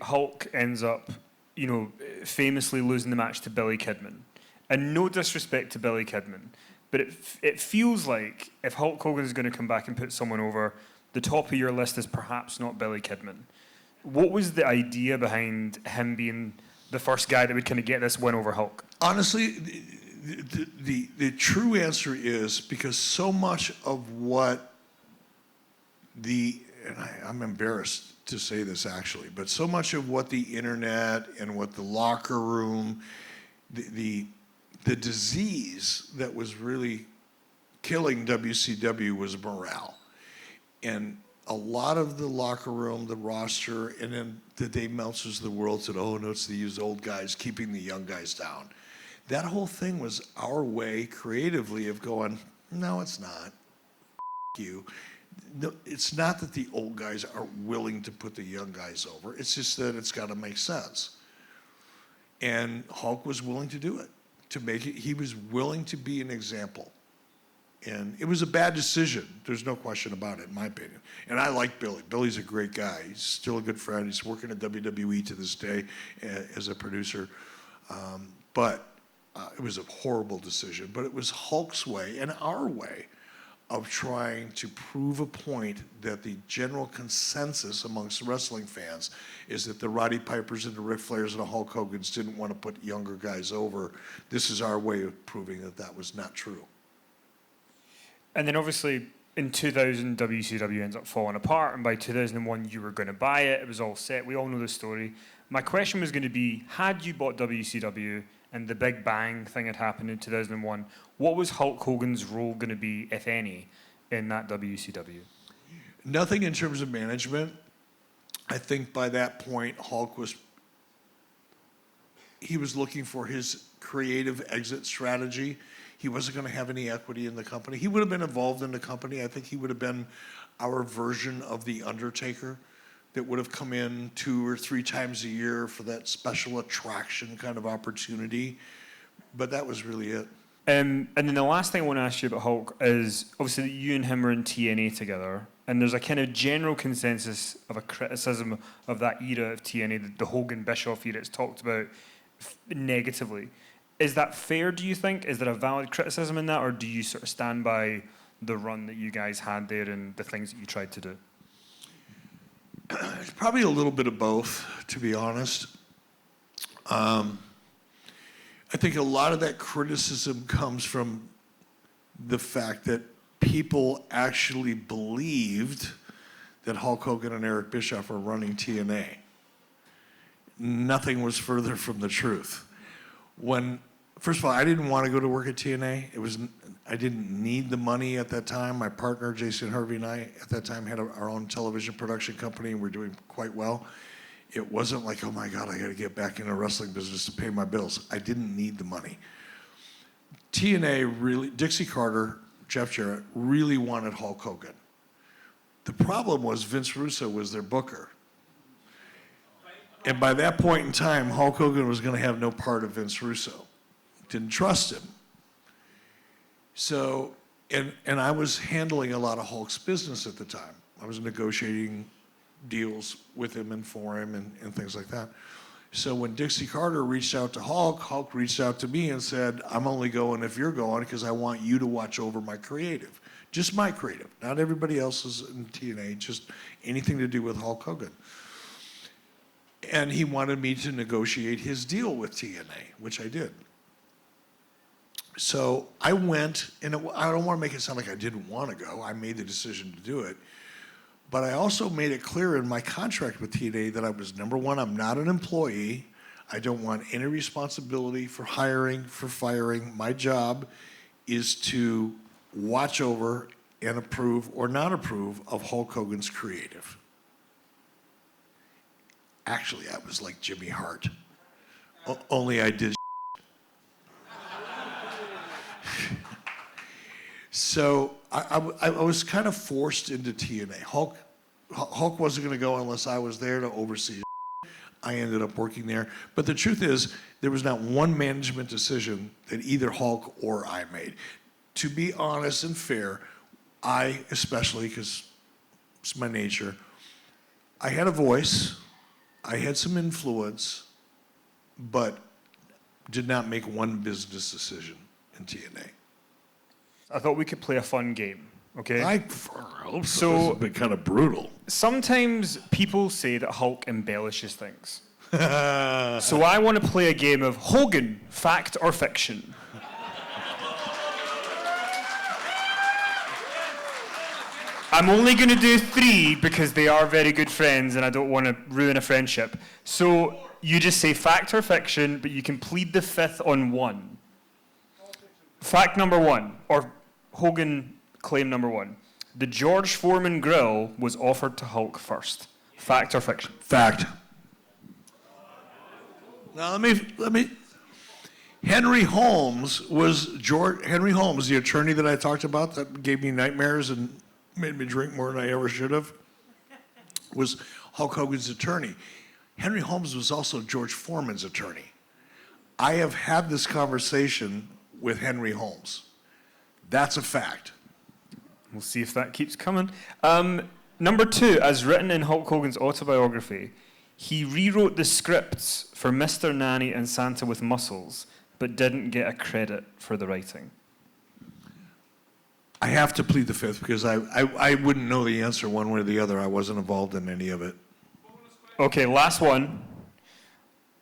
Hulk ends up, famously losing the match to Billy Kidman. And no disrespect to Billy Kidman, but it feels like if Hulk Hogan is going to come back and put someone over, the top of your list is perhaps not Billy Kidman. What was the idea behind him being the first guy that would kind of get this win over Hulk? Honestly, the true answer is because so much of what I'm embarrassed to say this actually, but so much of what the internet and what the locker room, the disease that was really killing WCW was morale. And a lot of the locker room, the roster, and then the Dave Meltzers of the world said, oh, no, it's these old guys keeping the young guys down. That whole thing was our way creatively of going, no, it's not. You. No, it's not that the old guys are willing to put the young guys over. It's just that it's got to make sense. And Hulk was willing to do it, to make it. He was willing to be an example. And it was a bad decision. There's no question about it, in my opinion. And I like Billy. Billy's a great guy. He's still a good friend. He's working at WWE to this day as a producer. But it was a horrible decision. But it was Hulk's way and our way of trying to prove a point that the general consensus amongst wrestling fans is that the Roddy Pipers and the Ric Flairs and the Hulk Hogans didn't want to put younger guys over. This is our way of proving that that was not true. And then obviously in 2000, WCW ends up falling apart, and by 2001 you were going to buy it. It was all set. We all know the story. My question was going to be, had you bought WCW and the Big Bang thing had happened in 2001, what was Hulk Hogan's role going to be, if any, in that WCW? Nothing in terms of management. I think by that point, Hulk was looking for his creative exit strategy. He wasn't going to have any equity in the company. He would have been involved in the company. I think he would have been our version of The Undertaker that would have come in 2 or 3 times a year for that special attraction kind of opportunity. But that was really it. And then the last thing I want to ask you about Hulk is, obviously you and him were in TNA together, and there's a kind of general consensus of a criticism of that era of TNA, the Hogan-Bischoff era. It's talked about negatively. Is that fair, do you think? Is there a valid criticism in that, or do you sort of stand by the run that you guys had there and the things that you tried to do? It's probably a little bit of both, to be honest. I think a lot of that criticism comes from the fact that people actually believed that Hulk Hogan and Eric Bischoff were running TNA. Nothing was further from the truth. First of all, I didn't want to go to work at TNA. I didn't need the money at that time. My partner, Jason Harvey, and I, at that time, had our own television production company, and we were doing quite well. It wasn't like, oh my God, I got to get back in the wrestling business to pay my bills. I didn't need the money. TNA really, Dixie Carter, Jeff Jarrett, really wanted Hulk Hogan. The problem was Vince Russo was their booker. And by that point in time, Hulk Hogan was going to have no part of Vince Russo. Didn't trust him. So, and I was handling a lot of Hulk's business at the time. I was negotiating deals with him and for him and things like that. So when Dixie Carter reached out to Hulk, Hulk reached out to me and said, I'm only going if you're going because I want you to watch over my creative. Just my creative, not everybody else's in TNA, just anything to do with Hulk Hogan. And he wanted me to negotiate his deal with TNA, which I did. So I went, and I don't want to make it sound like I didn't want to go. I made the decision to do it. But I also made it clear in my contract with TNA that I was, number one, I'm not an employee. I don't want any responsibility for hiring, for firing. My job is to watch over and approve or not approve of Hulk Hogan's creative. Actually, I was like Jimmy Hart, only I did. So I was kind of forced into TNA. Hulk wasn't going to go unless I was there to oversee. I ended up working there. But the truth is, there was not one management decision that either Hulk or I made. To be honest and fair, I especially, because it's my nature, I had a voice. I had some influence, but did not make one business decision in TNA. I thought we could play a fun game, okay? I hope so. So- This has been kind of brutal. Sometimes people say that Hulk embellishes things. So I want to play a game of Hogan, fact or fiction. I'm only going to do 3 because they are very good friends and I don't want to ruin a friendship. So you just say fact or fiction, but you can plead the 5th on 1. Fact number 1, or Hogan claim number 1. The George Foreman grill was offered to Hulk first. Fact or fiction? Fact. Now let me. Henry Holmes, the attorney that I talked about that gave me nightmares and made me drink more than I ever should have, was Hulk Hogan's attorney. Henry Holmes was also George Foreman's attorney. I have had this conversation with Henry Holmes. That's a fact. We'll see if that keeps coming. Number 2, as written in Hulk Hogan's autobiography, he rewrote the scripts for Mr. Nanny and Santa with Muscles, but didn't get a credit for the writing. I have to plead the 5th because I wouldn't know the answer one way or the other. I wasn't involved in any of it. Okay, last one.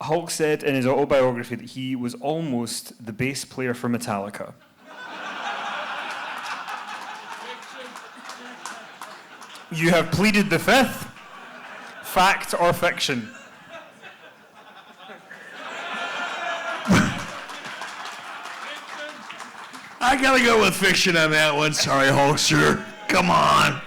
Hulk said in his autobiography that he was almost the bass player for Metallica. You have pleaded the 5th. Fact or fiction? I gotta go with fiction on that one. Sorry, Hulkster. Come on.